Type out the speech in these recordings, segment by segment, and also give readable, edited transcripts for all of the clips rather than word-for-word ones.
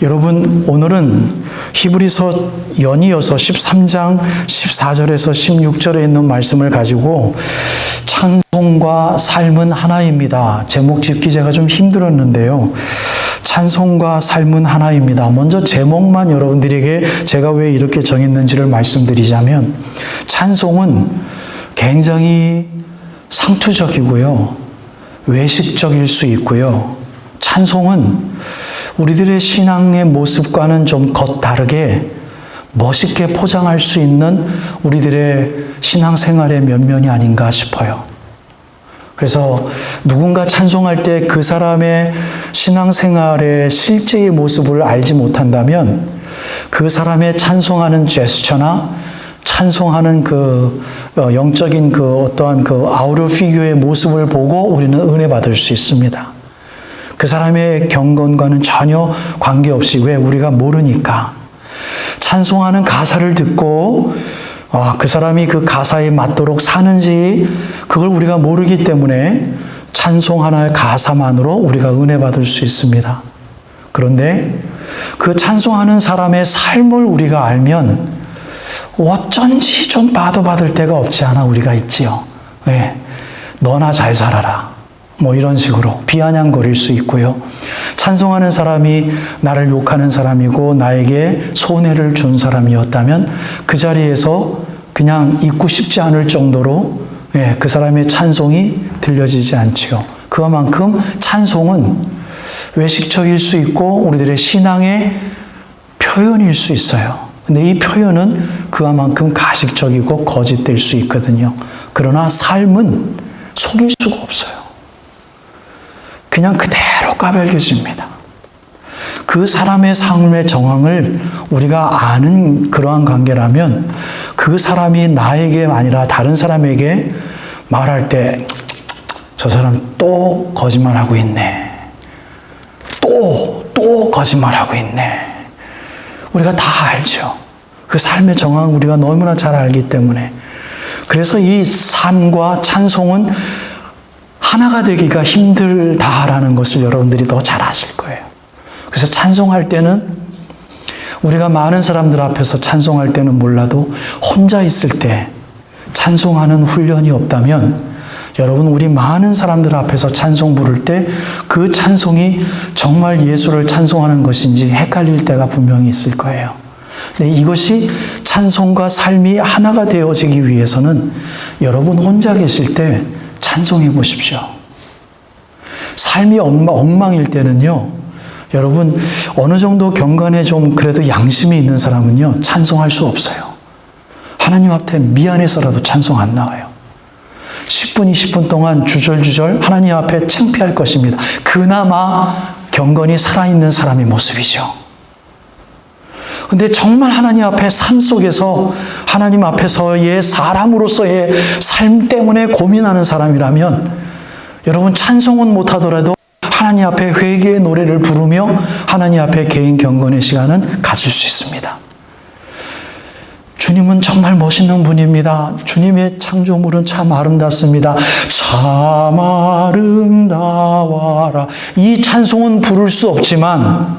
여러분, 오늘은 히브리서 연이어서 13장 14절에서 16절에 있는 말씀을 가지고 찬송과 삶은 하나입니다. 제목 짓기 제가 좀 힘들었는데요. 찬송과 삶은 하나입니다. 먼저 제목만 여러분들에게 제가 왜 이렇게 정했는지를 말씀드리자면, 찬송은 굉장히 상투적이고요, 외식적일 수 있고요, 찬송은 우리들의 신앙의 모습과는 좀 겉다르게 멋있게 포장할 수 있는 우리들의 신앙생활의 면면이 아닌가 싶어요. 그래서 누군가 찬송할 때 그 사람의 신앙생활의 실제의 모습을 알지 못한다면 그 사람의 찬송하는 제스처나 찬송하는 그 영적인 그 어떠한 그 아우터 피규어의 모습을 보고 우리는 은혜 받을 수 있습니다. 그 사람의 경건과는 전혀 관계없이, 왜? 우리가 모르니까. 찬송하는 가사를 듣고 그 사람이 그 가사에 맞도록 사는지 그걸 우리가 모르기 때문에 찬송 하나의 가사만으로 우리가 은혜 받을 수 있습니다. 그런데 그 찬송하는 사람의 삶을 우리가 알면 어쩐지 좀 받을 데가 없지 않아 우리가 있지요. 왜? 너나 잘 살아라, 뭐 이런 식으로 비아냥거릴 수 있고요. 찬송하는 사람이 나를 욕하는 사람이고 나에게 손해를 준 사람이었다면 그 자리에서 그냥 있고 싶지 않을 정도로 그 사람의 찬송이 들려지지 않지요. 그만큼 찬송은 외식적일 수 있고 우리들의 신앙의 표현일 수 있어요. 근데 이 표현은 그만큼 가식적이고 거짓될 수 있거든요. 그러나 삶은 속일 수가 없어요. 그냥 그대로 까발려집니다. 그 사람의 삶의 정황을 우리가 아는 그러한 관계라면 그 사람이 나에게 아니라 다른 사람에게 말할 때 저 사람 또 거짓말하고 있네, 또 거짓말하고 있네, 우리가 다 알죠. 그 삶의 정황을 우리가 너무나 잘 알기 때문에. 그래서 이 삶과 찬송은 하나가 되기가 힘들다라는 것을 여러분들이 더 잘 아실 거예요. 그래서 찬송할 때는 우리가 많은 사람들 앞에서 찬송할 때는 몰라도 혼자 있을 때 찬송하는 훈련이 없다면 여러분, 우리 많은 사람들 앞에서 찬송 부를 때 그 찬송이 정말 예수를 찬송하는 것인지 헷갈릴 때가 분명히 있을 거예요. 근데 이것이 찬송과 삶이 하나가 되어지기 위해서는 여러분 혼자 계실 때 찬송해 보십시오. 삶이 엉망일 때는요, 여러분 어느 정도 경건에 좀 그래도 양심이 있는 사람은요 찬송할 수 없어요. 하나님 앞에 미안해서라도 찬송 안 나와요. 10분, 20분 동안 주절주절 하나님 앞에 창피할 것입니다. 그나마 경건이 살아있는 사람의 모습이죠. 근데 정말 하나님 앞에 삶 속에서 하나님 앞에서의 사람으로서의 삶 때문에 고민하는 사람이라면 여러분 찬송은 못하더라도 하나님 앞에 회개의 노래를 부르며 하나님 앞에 개인 경건의 시간은 가질 수 있습니다. 주님은 정말 멋있는 분입니다. 주님의 창조물은 참 아름답습니다. 참 아름다워라. 이 찬송은 부를 수 없지만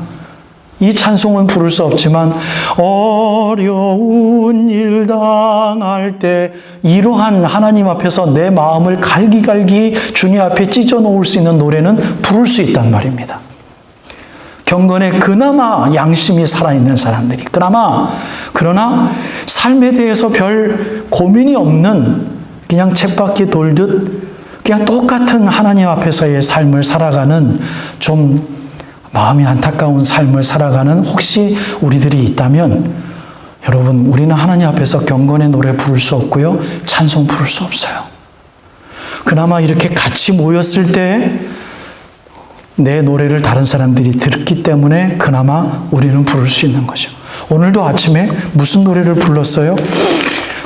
어려운 일 당할 때 이러한 하나님 앞에서 내 마음을 갈기갈기 주님 앞에 찢어 놓을 수 있는 노래는 부를 수 있단 말입니다. 경건에 그나마 양심이 살아있는 사람들이, 그러나 삶에 대해서 별 고민이 없는 그냥 쳇바퀴 돌듯 그냥 똑같은 하나님 앞에서의 삶을 살아가는, 좀 마음이 안타까운 삶을 살아가는 혹시 우리들이 있다면 여러분, 우리는 하나님 앞에서 경건의 노래 부를 수 없고요, 찬송 부를 수 없어요. 그나마 이렇게 같이 모였을 때 내 노래를 다른 사람들이 듣기 때문에 그나마 우리는 부를 수 있는 거죠. 오늘도 아침에 무슨 노래를 불렀어요?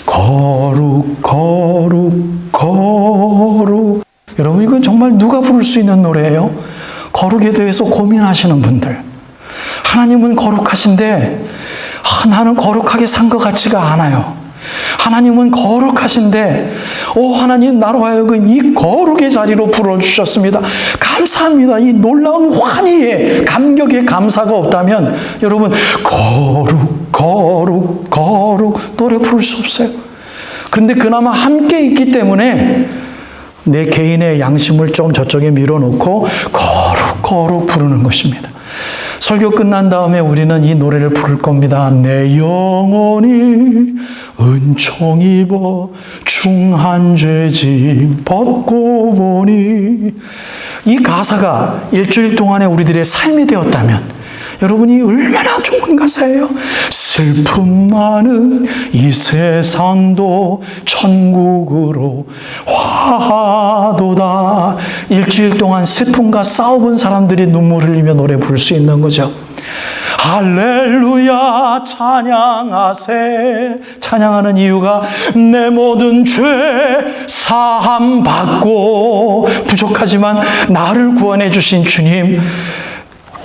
거룩 거룩 거룩. 여러분, 이건 정말 누가 부를 수 있는 노래예요? 거룩에 대해서 고민하시는 분들. 하나님은 거룩하신데 나는 거룩하게 산 것 같지가 않아요. 하나님은 거룩하신데 하나님 나로 하여금 이 거룩의 자리로 불러주셨습니다. 감사합니다. 이 놀라운 환희에 감격에 감사가 없다면 여러분 거룩 거룩 거룩 노래 부를 수 없어요. 그런데 그나마 함께 있기 때문에 내 개인의 양심을 좀 저쪽에 밀어놓고 거룩 거룩 부르는 것입니다. 설교 끝난 다음에 우리는 이 노래를 부를 겁니다. 내 영혼이 은총 입어 중한 죄짐 벗고 보니. 이 가사가 일주일 동안에 우리들의 삶이 되었다면 여러분이 얼마나 좋은 가사예요. 슬픔 많은 이 세상도 천국으로 화도다. 일주일 동안 슬픔과 싸워본 사람들이 눈물 흘리며 노래 부를 수 있는 거죠. 할렐루야 찬양하세. 찬양하는 이유가 내 모든 죄 사함 받고 부족하지만 나를 구원해 주신 주님,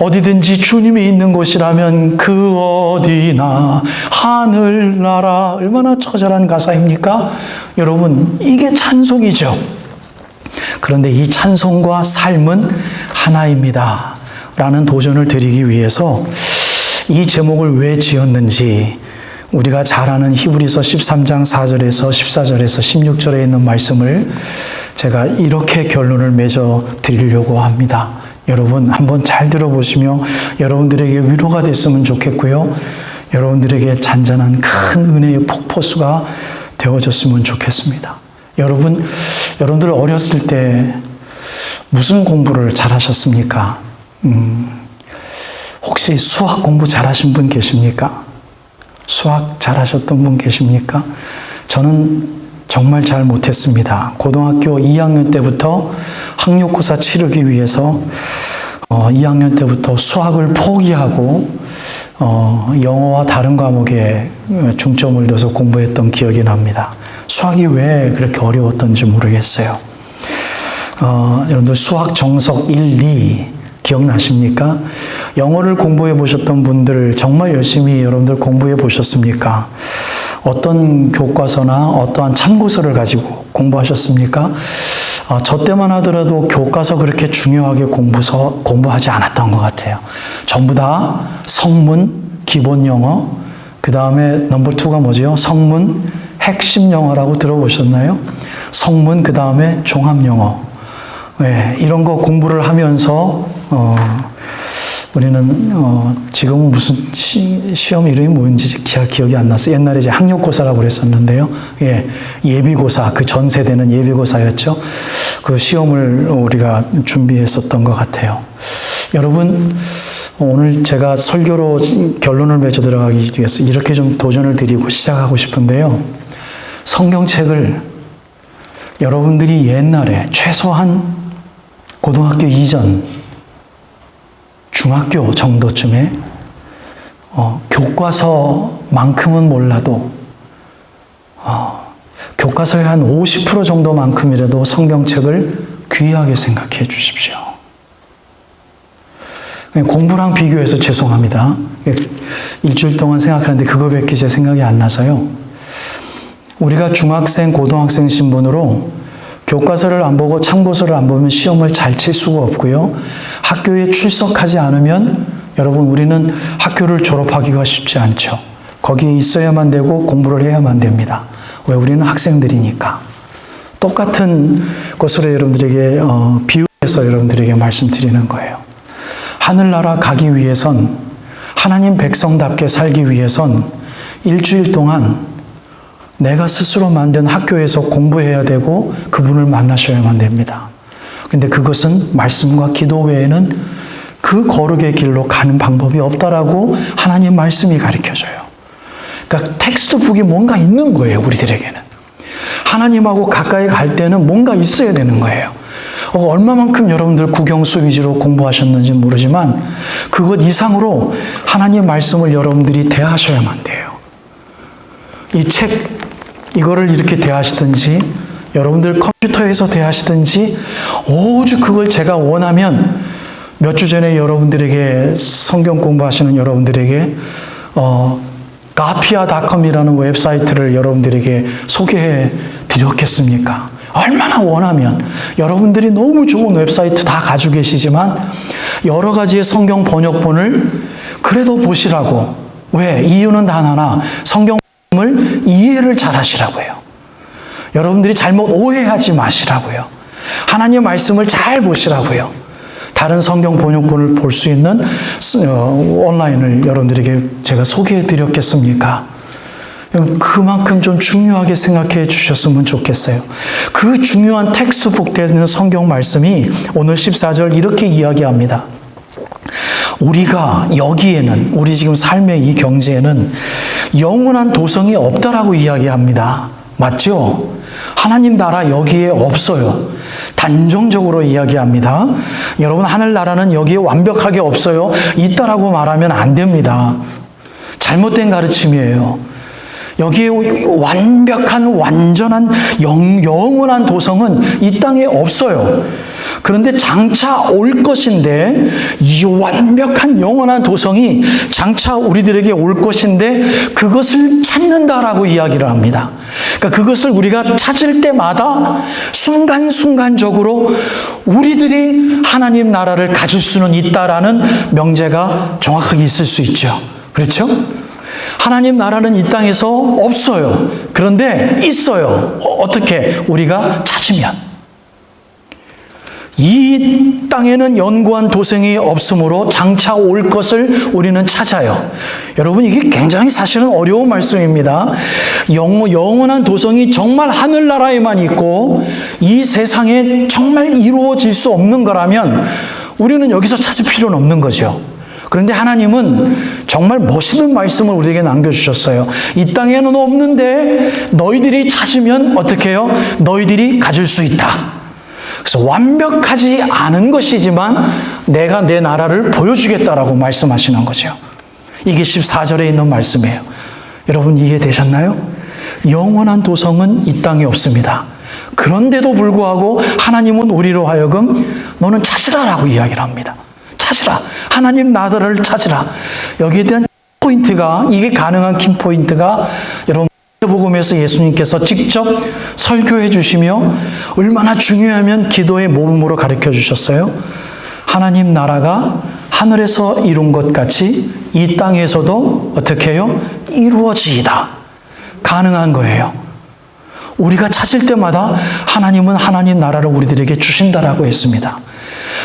어디든지 주님이 있는 곳이라면 그 어디나 하늘나라. 얼마나 처절한 가사입니까? 여러분, 이게 찬송이죠. 그런데 이 찬송과 삶은 하나입니다 라는 도전을 드리기 위해서 이 제목을 왜 지었는지 우리가 잘 아는 히브리서 13장 4절에서 14절에서 16절에 있는 말씀을 제가 이렇게 결론을 맺어 드리려고 합니다. 여러분 한번 잘 들어보시며 여러분들에게 위로가 됐으면 좋겠고요. 여러분들에게 잔잔한 큰 은혜의 폭포수가 되어졌으면 좋겠습니다. 여러분들 어렸을 때 무슨 공부를 잘하셨습니까? 혹시 수학 공부 잘하신 분 계십니까? 수학 잘하셨던 분 계십니까? 저는 정말 잘 못했습니다. 고등학교 2학년 때부터 학력고사 치르기 위해서 2학년 때부터 수학을 포기하고 영어와 다른 과목에 중점을 둬서 공부했던 기억이 납니다. 수학이 왜 그렇게 어려웠던지 모르겠어요. 여러분들 수학 정석 1, 2 기억나십니까? 영어를 공부해 보셨던 분들 정말 열심히 여러분들 공부해 보셨습니까? 어떤 교과서나 어떠한 참고서를 가지고 공부하셨습니까? 저 때만 하더라도 교과서 그렇게 중요하게 공부하지 않았던 것 같아요. 전부 다 성문, 기본 영어, 그 다음에 넘버 2가 뭐죠? 성문, 핵심 영어라고 들어보셨나요? 성문, 그 다음에 종합 영어. 네, 이런 거 공부를 하면서 우리는 지금은 무슨 시험 이름이 뭔지 잘 기억이 안 났어요. 옛날에 이제 학력고사라고 그랬었는데요. 예비고사, 그 전 세대는 예비고사였죠. 그 시험을 우리가 준비했었던 것 같아요. 여러분, 오늘 제가 설교로 결론을 맺어 들어가기 위해서 이렇게 좀 도전을 드리고 시작하고 싶은데요. 성경책을 여러분들이 옛날에 최소한 고등학교 이전, 중학교 정도쯤에 교과서만큼은 몰라도 교과서의 한 50% 정도만큼이라도 성경책을 귀하게 생각해 주십시오. 공부랑 비교해서 죄송합니다. 일주일 동안 생각하는데 그거밖에 제 생각이 안 나서요. 우리가 중학생, 고등학생 신분으로 교과서를 안 보고 참고서를 안 보면 시험을 잘 칠 수가 없고요. 학교에 출석하지 않으면 여러분 우리는 학교를 졸업하기가 쉽지 않죠. 거기에 있어야만 되고 공부를 해야만 됩니다. 왜? 우리는 학생들이니까. 똑같은 것으로 여러분들에게 비유해서 여러분들에게 말씀드리는 거예요. 하늘나라 가기 위해선, 하나님 백성답게 살기 위해선 일주일 동안 내가 스스로 만든 학교에서 공부해야 되고 그분을 만나셔야만 됩니다. 근데 그것은 말씀과 기도 외에는 그 거룩의 길로 가는 방법이 없다라고 하나님 말씀이 가르쳐줘요. 그러니까 텍스트북이 뭔가 있는 거예요, 우리들에게는. 하나님하고 가까이 갈 때는 뭔가 있어야 되는 거예요. 얼마만큼 여러분들 국영수 위주로 공부하셨는지 모르지만 그것 이상으로 하나님 말씀을 여러분들이 대하셔야만 돼요. 이 책, 이거를 이렇게 대하시든지 여러분들 컴퓨터에서 대하시든지 오죽 그걸 제가 원하면 몇 주 전에 여러분들에게 성경 공부하시는 여러분들에게 가피아.com이라는 웹사이트를 여러분들에게 소개해 드렸겠습니까? 얼마나 원하면 여러분들이 너무 좋은 웹사이트 다 가지고 계시지만 여러 가지의 성경 번역본을 그래도 보시라고. 왜? 이유는 단 하나. 성경을 이해를 잘 하시라고 해요. 여러분들이 잘못 오해하지 마시라고요. 하나님의 말씀을 잘 보시라고요. 다른 성경 번역본을 볼 수 있는 온라인을 여러분들에게 제가 소개해 드렸겠습니까? 그만큼 좀 중요하게 생각해 주셨으면 좋겠어요. 그 중요한 텍스트북 되는 성경 말씀이 오늘 14절 이렇게 이야기합니다. 우리가 여기에는, 우리 지금 삶의 이 경지에는 영원한 도성이 없다라고 이야기합니다. 맞죠? 하나님 나라 여기에 없어요. 단정적으로 이야기합니다. 여러분, 하늘나라는 여기에 완벽하게 없어요. 있다라고 말하면 안 됩니다. 잘못된 가르침이에요. 여기에 완벽한, 완전한, 영원한 도성은 이 땅에 없어요. 그런데 장차 올 것인데, 이 완벽한 영원한 도성이 장차 우리들에게 올 것인데, 그것을 찾는다라고 이야기를 합니다. 그러니까 그것을 우리가 찾을 때마다 순간순간적으로 우리들이 하나님 나라를 가질 수는 있다라는 명제가 정확하게 있을 수 있죠. 그렇죠? 하나님 나라는 이 땅에서 없어요. 그런데 있어요. 어떻게? 우리가 찾으면. 이 땅에는 연고한 도성이 없으므로 장차 올 것을 우리는 찾아요. 여러분, 이게 굉장히 사실은 어려운 말씀입니다. 영원한 도성이 정말 하늘나라에만 있고 이 세상에 정말 이루어질 수 없는 거라면 우리는 여기서 찾을 필요는 없는 거죠. 그런데 하나님은 정말 멋있는 말씀을 우리에게 남겨주셨어요. 이 땅에는 없는데 너희들이 찾으면 어떻게 해요? 너희들이 가질 수 있다. 그래서 완벽하지 않은 것이지만 내가 내 나라를 보여주겠다라고 말씀하시는 거죠. 이게 14절에 있는 말씀이에요. 여러분, 이해되셨나요? 영원한 도성은 이 땅에 없습니다. 그런데도 불구하고 하나님은 우리로 하여금 너는 찾으라라고 이야기를 합니다. 찾으라. 하나님 나라를 찾으라. 여기에 대한 포인트가, 이게 가능한 킴포인트가 여러분 복음에서 예수님께서 직접 설교해 주시며 얼마나 중요하면 기도의 모범으로 가르쳐 주셨어요. 하나님 나라가 하늘에서 이룬 것 같이 이 땅에서도 어떻게 해요? 이루어지이다. 가능한 거예요. 우리가 찾을 때마다 하나님은 하나님 나라를 우리들에게 주신다라고 했습니다.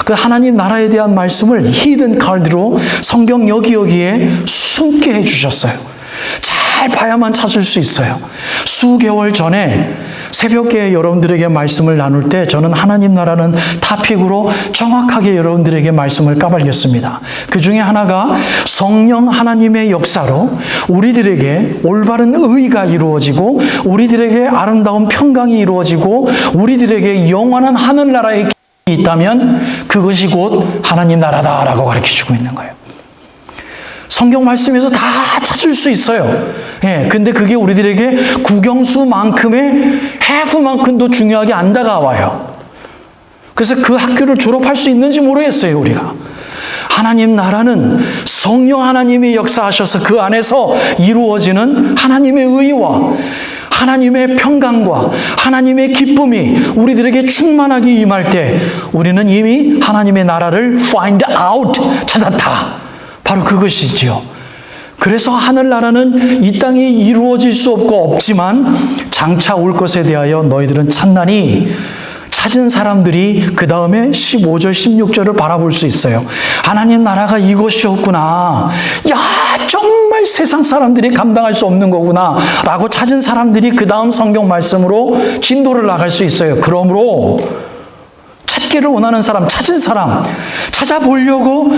그 하나님 나라에 대한 말씀을 히든 카드로 성경 여기에 숨게 해주셨어요. 잘 봐야만 찾을 수 있어요. 수개월 전에 새벽에 여러분들에게 말씀을 나눌 때 저는 하나님 나라는 타픽으로 정확하게 여러분들에게 말씀을 까발렸습니다. 그 중에 하나가 성령 하나님의 역사로 우리들에게 올바른 의가 이루어지고 우리들에게 아름다운 평강이 이루어지고 우리들에게 영원한 하늘나라에 있다면 그것이 곧 하나님 나라다라고 가르쳐주고 있는 거예요. 성경 말씀에서 다 찾을 수 있어요. 예, 근데 그게 우리들에게 국영수만큼의 해수만큼도 중요하게 안 다가와요. 그래서 그 학교를 졸업할 수 있는지 모르겠어요, 우리가. 하나님 나라는 성령 하나님이 역사하셔서 그 안에서 이루어지는 하나님의 의와 하나님의 평강과 하나님의 기쁨이 우리들에게 충만하게 임할 때 우리는 이미 하나님의 나라를 find out, 찾았다. 바로 그것이지요. 그래서 하늘나라는 이 땅에 이루어질 수 없지만 장차 올 것에 대하여 너희들은 찾나니 찾은 사람들이 그 다음에 15절, 16절을 바라볼 수 있어요. 하나님 나라가 이것이었구나. 야, 정말 세상 사람들이 감당할 수 없는 거구나. 라고 찾은 사람들이 그 다음 성경 말씀으로 진도를 나갈 수 있어요. 그러므로 찾기를 원하는 사람, 찾은 사람, 찾아보려고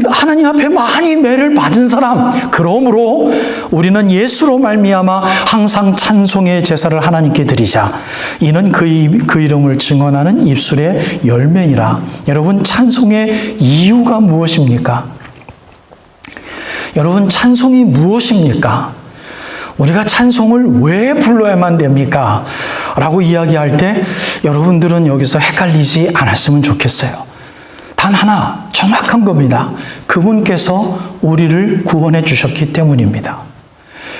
하나님 앞에 많이 매를 받은 사람, 그러므로 우리는 예수로 말미암아 항상 찬송의 제사를 하나님께 드리자. 이는 그 이름을 증언하는 입술의 열매니라. 여러분, 찬송의 이유가 무엇입니까? 여러분, 찬송이 무엇입니까? 우리가 찬송을 왜 불러야만 됩니까? 라고 이야기할 때 여러분들은 여기서 헷갈리지 않았으면 좋겠어요. 단 하나 정확한 겁니다. 그분께서 우리를 구원해 주셨기 때문입니다.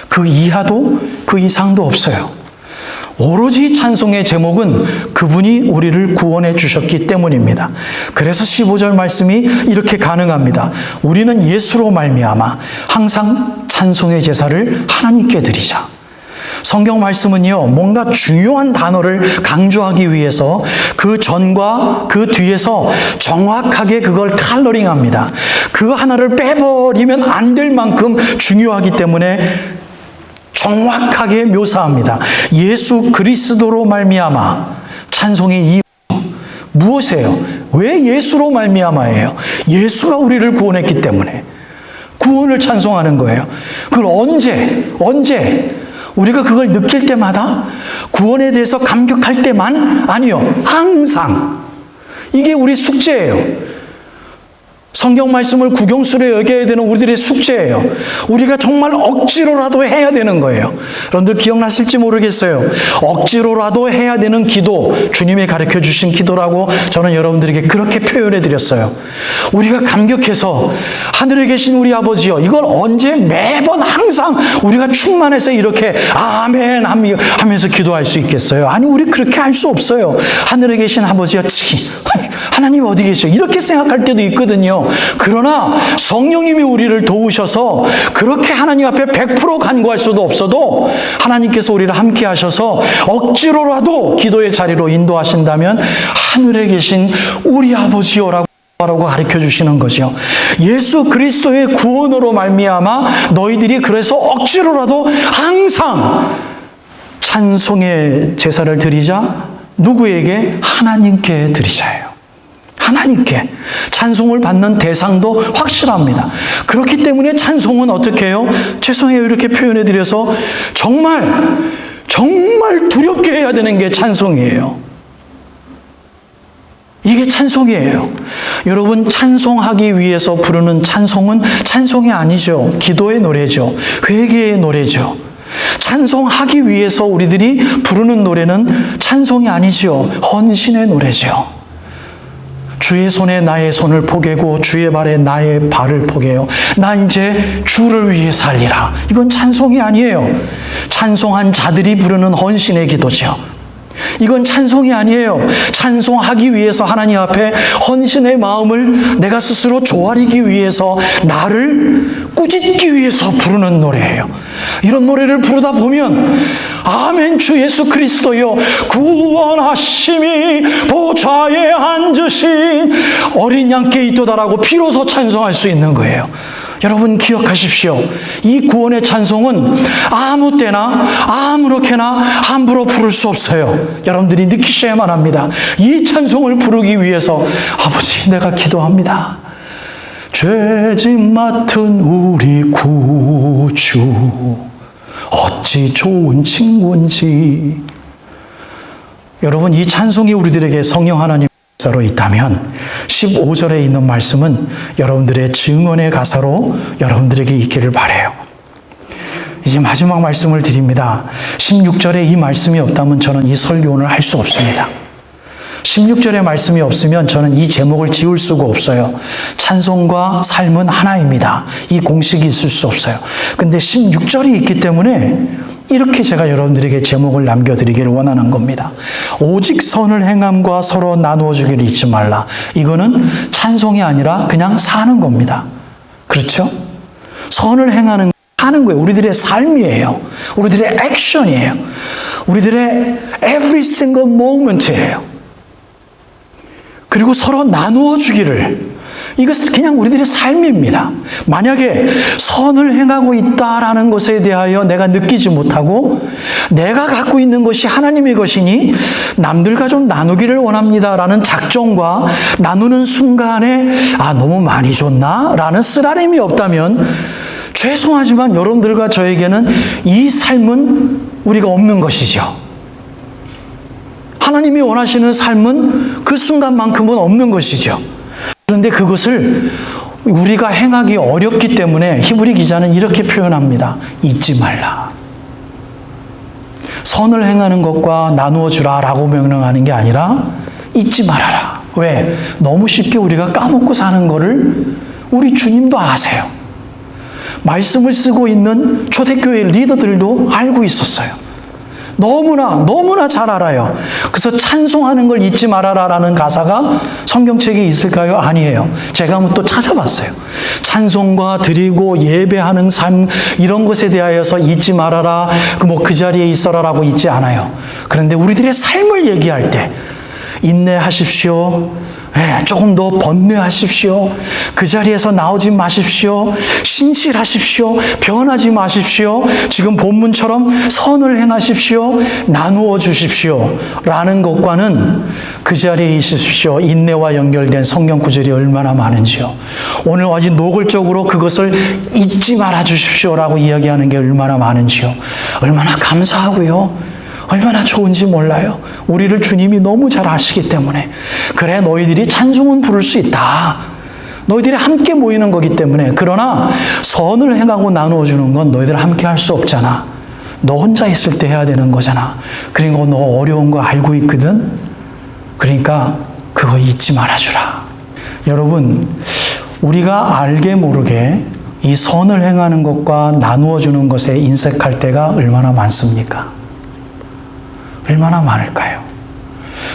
그 이하도 그 이상도 없어요. 오로지 찬송의 제목은 그분이 우리를 구원해 주셨기 때문입니다. 그래서 15절 말씀이 이렇게 가능합니다. 우리는 예수로 말미암아 항상 찬송의 제사를 하나님께 드리자. 성경 말씀은요, 뭔가 중요한 단어를 강조하기 위해서 그 전과 그 뒤에서 정확하게 그걸 칼러링합니다. 그 하나를 빼버리면 안 될 만큼 중요하기 때문에 정확하게 묘사합니다. 예수 그리스도로 말미암아 찬송의 이유 무엇이에요? 왜 예수로 말미암아예요? 예수가 우리를 구원했기 때문에 구원을 찬송하는 거예요. 그걸 언제 우리가 그걸 느낄 때마다 구원에 대해서 감격할 때만 아니요. 항상. 이게 우리 숙제예요. 성경 말씀을 국영수로 여겨야 되는 우리들의 숙제예요. 우리가 정말 억지로라도 해야 되는 거예요. 여러분들 기억나실지 모르겠어요. 억지로라도 해야 되는 기도, 주님이 가르쳐 주신 기도라고 저는 여러분들에게 그렇게 표현해 드렸어요. 우리가 감격해서 하늘에 계신 우리 아버지요, 이걸 언제 매번 항상 우리가 충만해서 이렇게 아멘 하면서 기도할 수 있겠어요? 아니, 우리 그렇게 할 수 없어요. 하늘에 계신 아버지요, 하나님 어디 계셔? 이렇게 생각할 때도 있거든요. 그러나 성령님이 우리를 도우셔서 그렇게 하나님 앞에 100% 간구할 수도 없어도 하나님께서 우리를 함께 하셔서 억지로라도 기도의 자리로 인도하신다면 하늘에 계신 우리 아버지여라고 가르쳐 주시는 거죠. 예수 그리스도의 구원으로 말미암아 너희들이 그래서 억지로라도 항상 찬송의 제사를 드리자. 누구에게? 하나님께 드리자예요. 하나님께. 찬송을 받는 대상도 확실합니다. 그렇기 때문에 찬송은 어떻게 해요? 죄송해요, 이렇게 표현해 드려서 정말 두렵게 해야 되는 게 찬송이에요. 이게 찬송이에요. 여러분, 찬송하기 위해서 부르는 찬송은 찬송이 아니죠. 기도의 노래죠. 회개의 노래죠. 찬송하기 위해서 우리들이 부르는 노래는 찬송이 아니죠. 헌신의 노래죠. 주의 손에 나의 손을 포개고 주의 발에 나의 발을 포개요. 나 이제 주를 위해 살리라. 이건 찬송이 아니에요. 찬송한 자들이 부르는 헌신의 기도죠. 이건 찬송이 아니에요. 찬송하기 위해서 하나님 앞에 헌신의 마음을 내가 스스로 조아리기 위해서, 나를 꾸짖기 위해서 부르는 노래예요. 이런 노래를 부르다 보면 아멘 주 예수 그리스도여 구원하심이 보좌에 앉으신 어린 양께 있도다라고 비로소 찬송할 수 있는 거예요. 여러분 기억하십시오. 이 구원의 찬송은 아무 때나 아무렇게나 함부로 부를 수 없어요. 여러분들이 느끼셔야만 합니다. 이 찬송을 부르기 위해서 아버지 내가 기도합니다. 죄짐 맡은 우리 구주 어찌 좋은 친구인지. 여러분, 이 찬송이 우리들에게 성령 하나님 가사로 있다면 15절에 있는 말씀은 여러분들의 증언의 가사로 여러분들에게 있기를 바라요. 이제 마지막 말씀을 드립니다. 16절에 이 말씀이 없다면 저는 이 설교 오늘 할 수 없습니다. 16절의 말씀이 없으면 저는 이 제목을 지을 수가 없어요. 찬송과 삶은 하나입니다. 이 공식이 있을 수 없어요. 근데 16절이 있기 때문에 이렇게 제가 여러분들에게 제목을 남겨드리기를 원하는 겁니다. 오직 선을 행함과 서로 나누어 주기를 잊지 말라. 이거는 찬송이 아니라 그냥 사는 겁니다. 그렇죠? 선을 행하는 하는 거예요. 우리들의 삶이에요. 우리들의 액션이에요. 우리들의 every single moment이에요. 그리고 서로 나누어 주기를, 이것은 그냥 우리들의 삶입니다. 만약에 선을 행하고 있다라는 것에 대하여 내가 느끼지 못하고 내가 갖고 있는 것이 하나님의 것이니 남들과 좀 나누기를 원합니다라는 작정과 나누는 순간에 너무 많이 줬나? 라는 쓰라림이 없다면 죄송하지만 여러분들과 저에게는 이 삶은 우리가 없는 것이죠. 하나님이 원하시는 삶은 그 순간만큼은 없는 것이죠. 그런데 그것을 우리가 행하기 어렵기 때문에 히브리 기자는 이렇게 표현합니다. 잊지 말라. 선을 행하는 것과 나누어 주라라고 명령하는 게 아니라 잊지 말아라. 왜? 너무 쉽게 우리가 까먹고 사는 거를 우리 주님도 아세요. 말씀을 쓰고 있는 초대교회 리더들도 알고 있었어요. 너무나 잘 알아요. 그래서 찬송하는 걸 잊지 말아라라는 가사가 성경책에 있을까요? 아니에요. 제가 한번 또 찾아봤어요. 찬송과 드리고 예배하는 삶 이런 것에 대하여서 잊지 말아라, 그 자리에 있어라라고 있지 않아요. 그런데 우리들의 삶을 얘기할 때 인내하십시오. 조금 더 번뇌하십시오. 그 자리에서 나오지 마십시오. 신실하십시오. 변하지 마십시오. 지금 본문처럼 선을 행하십시오. 나누어 주십시오. 라는 것과는 그 자리에 있으십시오. 인내와 연결된 성경 구절이 얼마나 많은지요. 오늘 아주 노골적으로 그것을 잊지 말아 주십시오라고 이야기하는 게 얼마나 많은지요. 얼마나 감사하고요. 얼마나 좋은지 몰라요. 우리를 주님이 너무 잘 아시기 때문에. 그래, 너희들이 찬송은 부를 수 있다. 너희들이 함께 모이는 거기 때문에. 그러나 선을 행하고 나누어 주는 건 너희들 함께 할 수 없잖아. 너 혼자 있을 때 해야 되는 거잖아. 그리고 너 어려운 거 알고 있거든. 그러니까 그거 잊지 말아주라. 여러분, 우리가 알게 모르게 이 선을 행하는 것과 나누어 주는 것에 인색할 때가 얼마나 많습니까? 얼마나 많을까요?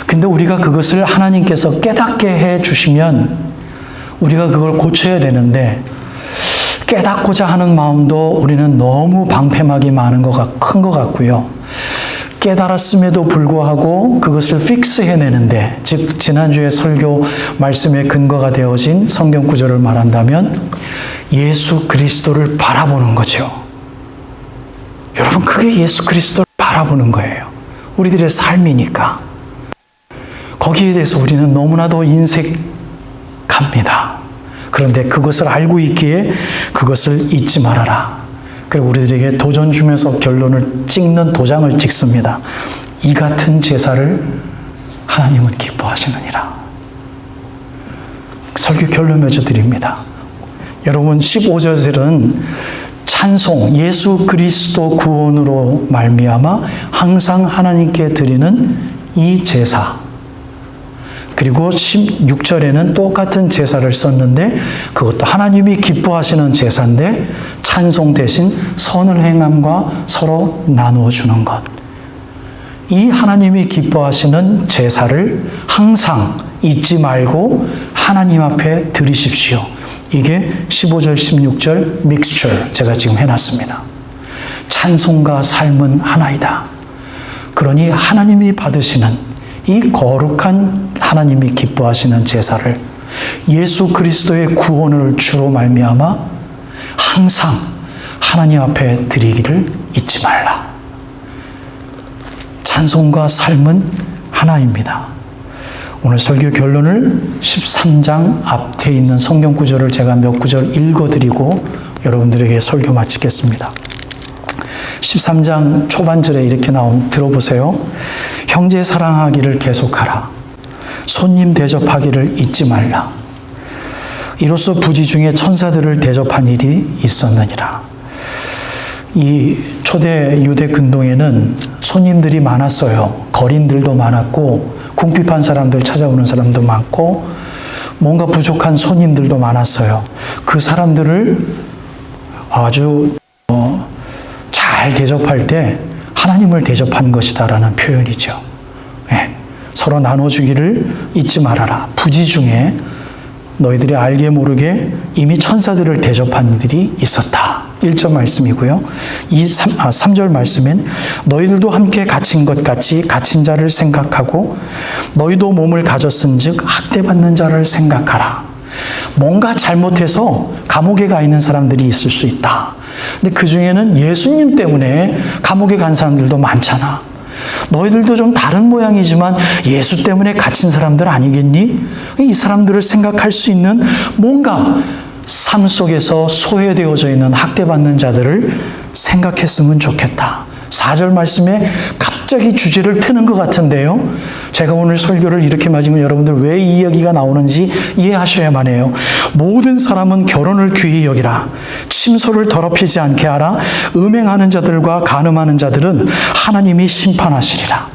근데 우리가 그것을 하나님께서 깨닫게 해 주시면 우리가 그걸 고쳐야 되는데, 깨닫고자 하는 마음도 우리는 너무 방패막이 많은 큰 것 같고요. 깨달았음에도 불구하고 그것을 픽스해내는데, 즉 지난주에 설교 말씀의 근거가 되어진 성경 구절을 말한다면 예수 그리스도를 바라보는 거죠. 여러분, 그게 예수 그리스도를 바라보는 거예요. 우리들의 삶이니까. 거기에 대해서 우리는 너무나도 인색합니다. 그런데 그것을 알고 있기에 그것을 잊지 말아라. 그리고 우리들에게 도전 주면서 결론을 찍는 도장을 찍습니다. 이 같은 제사를 하나님은 기뻐하시느니라. 설교 결론 맺어드립니다. 여러분, 15절은 찬송, 예수 그리스도 구원으로 말미암아 항상 하나님께 드리는 이 제사. 그리고 16절에는 똑같은 제사를 썼는데 그것도 하나님이 기뻐하시는 제사인데 찬송 대신 선을 행함과 서로 나누어 주는 것. 이 하나님이 기뻐하시는 제사를 항상 잊지 말고 하나님 앞에 드리십시오. 이게 15절, 16절 믹스처 제가 지금 해놨습니다. 찬송과 삶은 하나이다. 그러니 하나님이 받으시는 이 거룩한 하나님이 기뻐하시는 제사를 예수 그리스도의 구원을 주로 말미암아 항상 하나님 앞에 드리기를 잊지 말라. 찬송과 삶은 하나입니다. 오늘 설교 결론을 13장 앞에 있는 성경 구절을 제가 몇 구절 읽어드리고 여러분들에게 설교 마치겠습니다. 13장 초반절에 이렇게 들어보세요. 형제 사랑하기를 계속하라. 손님 대접하기를 잊지 말라. 이로써 부지 중에 천사들을 대접한 일이 있었느니라. 이 초대 유대 근동에는 손님들이 많았어요. 거린들도 많았고 궁핍한 사람들 찾아오는 사람도 많고 뭔가 부족한 손님들도 많았어요. 그 사람들을 아주 잘 대접할 때 하나님을 대접한 것이다라는 표현이죠. 네. 서로 나눠주기를 잊지 말아라. 부지 중에 너희들이 알게 모르게 이미 천사들을 대접한 일이 있었다. 1절 말씀이고요. 3절 말씀엔 너희들도 함께 갇힌 것 같이 갇힌 자를 생각하고 너희도 몸을 가졌은즉 학대받는 자를 생각하라. 뭔가 잘못해서 감옥에 가 있는 사람들이 있을 수 있다. 근데 그 중에는 예수님 때문에 감옥에 간 사람들도 많잖아. 너희들도 좀 다른 모양이지만 예수 때문에 갇힌 사람들 아니겠니? 이 사람들을 생각할 수 있는 뭔가 삶 속에서 소외되어져 있는 학대받는 자들을 생각했으면 좋겠다. 4절 말씀에 갑자기 주제를 트는 것 같은데요. 제가 오늘 설교를 이렇게 맞으면 여러분들 왜 이 이야기가 나오는지 이해하셔야만 해요. 모든 사람은 결혼을 귀히 여기라. 침소를 더럽히지 않게 하라. 음행하는 자들과 간음하는 자들은 하나님이 심판하시리라.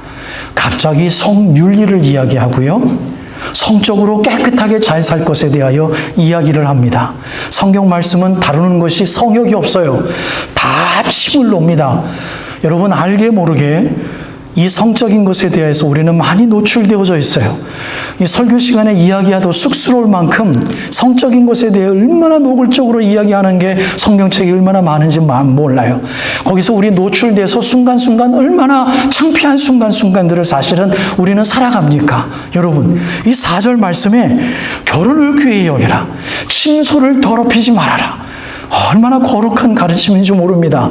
갑자기 성윤리를 이야기하고요. 성적으로 깨끗하게 잘 살 것에 대하여 이야기를 합니다. 성경 말씀은 다루는 것이 성역이 없어요. 다 침을 놉니다. 여러분, 알게 모르게 이 성적인 것에 대해서 우리는 많이 노출되어져 있어요. 이 설교 시간에 이야기하도 쑥스러울 만큼 성적인 것에 대해 얼마나 노골적으로 이야기하는 게 성경책이 얼마나 많은지 몰라요. 거기서 우리 노출돼서 순간순간 얼마나 창피한 순간순간들을 사실은 우리는 살아갑니까? 여러분, 이 4절 말씀에 결혼을 귀히 여겨라. 침소를 더럽히지 말아라. 얼마나 거룩한 가르침인지 모릅니다.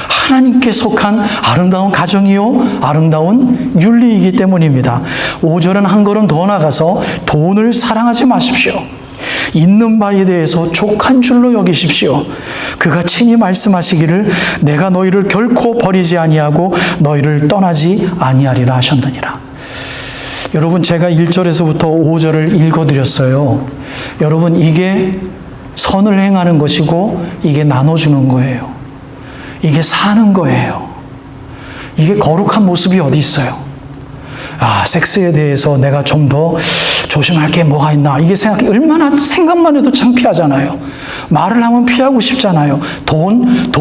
하나님께 속한 아름다운 가정이요, 아름다운 윤리이기 때문입니다. 5절은 한 걸음 더 나가서 돈을 사랑하지 마십시오. 있는 바에 대해서 족한 줄로 여기십시오. 그가 친히 말씀하시기를 내가 너희를 결코 버리지 아니하고 너희를 떠나지 아니하리라 하셨느니라. 여러분, 제가 1절에서부터 5절을 읽어드렸어요. 여러분, 이게 선을 행하는 것이고 이게 나눠주는 거예요. 이게 사는 거예요. 이게 거룩한 모습이 어디 있어요? 섹스에 대해서 내가 좀 더 조심할 게 뭐가 있나? 이게 얼마나 생각만 해도 창피하잖아요. 말을 하면 피하고 싶잖아요. 돈,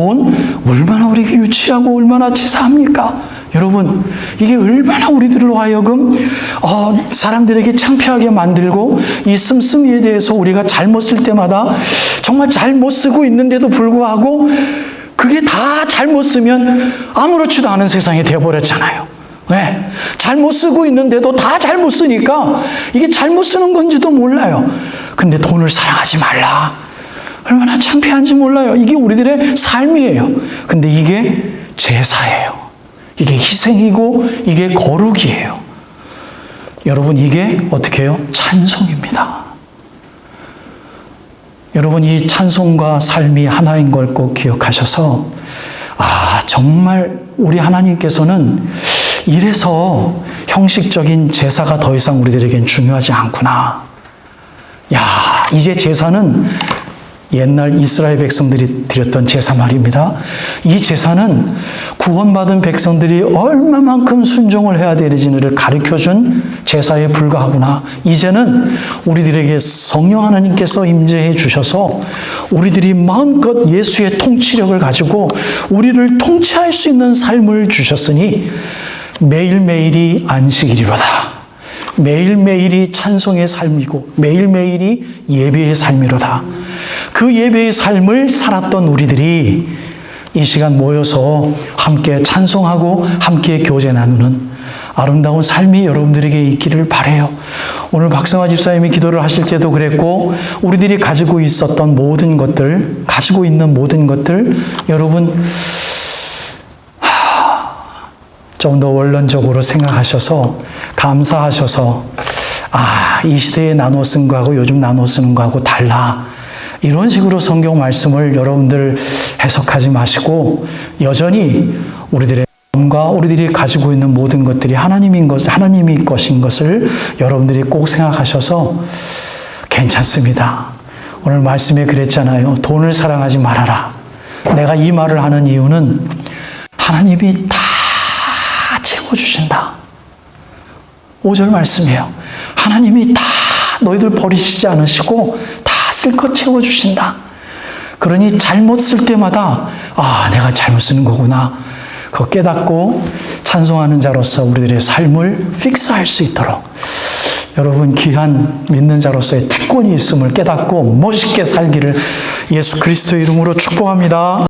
얼마나 우리가 유치하고 얼마나 치사합니까? 여러분, 이게 얼마나 우리들로 하여금 사람들에게 창피하게 만들고 이 씀씀이에 대해서 우리가 잘못 쓸 때마다 정말 잘못 쓰고 있는데도 불구하고 그게 다 잘못 쓰면 아무렇지도 않은 세상이 되어버렸잖아요. 네. 잘못 쓰고 있는데도 다 잘못 쓰니까 이게 잘못 쓰는 건지도 몰라요. 근데 돈을 사랑하지 말라. 얼마나 창피한지 몰라요. 이게 우리들의 삶이에요. 근데 이게 제사예요. 이게 희생이고 이게 거룩이에요. 여러분, 이게 어떻게 해요? 찬송입니다. 여러분, 이 찬송과 삶이 하나인 걸 꼭 기억하셔서 정말 우리 하나님께서는 이래서 형식적인 제사가 더 이상 우리들에겐 중요하지 않구나. 이제 제사는 옛날 이스라엘 백성들이 드렸던 제사 말입니다. 이 제사는 구원받은 백성들이 얼마만큼 순종을 해야 되는지를 가르쳐준 제사에 불과하구나. 이제는 우리들에게 성령 하나님께서 임재해 주셔서 우리들이 마음껏 예수의 통치력을 가지고 우리를 통치할 수 있는 삶을 주셨으니 매일매일이 안식일이로다. 매일매일이 찬송의 삶이고 매일매일이 예배의 삶이로다. 그 예배의 삶을 살았던 우리들이 이 시간 모여서 함께 찬송하고 함께 교제 나누는 아름다운 삶이 여러분들에게 있기를 바라요. 오늘 박성화 집사님이 기도를 하실 때도 그랬고 우리들이 가지고 있었던 모든 것들, 가지고 있는 모든 것들 여러분 좀 더 원론적으로 생각하셔서 감사하셔서 이 시대에 나눠 쓴 거하고 요즘 나눠 쓰는 거하고 달라. 이런 식으로 성경 말씀을 여러분들 해석하지 마시고 여전히 우리들의 마음과 우리들이 가지고 있는 모든 것들이 하나님이 것인 것을 여러분들이 꼭 생각하셔서 괜찮습니다. 오늘 말씀에 그랬잖아요. 돈을 사랑하지 말아라. 내가 이 말을 하는 이유는 하나님이 다 채워주신다. 5절 말씀이에요. 하나님이 다 너희들 버리시지 않으시고 다 쓸 것 채워주신다. 그러니 잘못 쓸 때마다 내가 잘못 쓰는 거구나. 그거 깨닫고 찬송하는 자로서 우리들의 삶을 픽스할 수 있도록 여러분 귀한 믿는 자로서의 특권이 있음을 깨닫고 멋있게 살기를 예수 그리스도의 이름으로 축복합니다.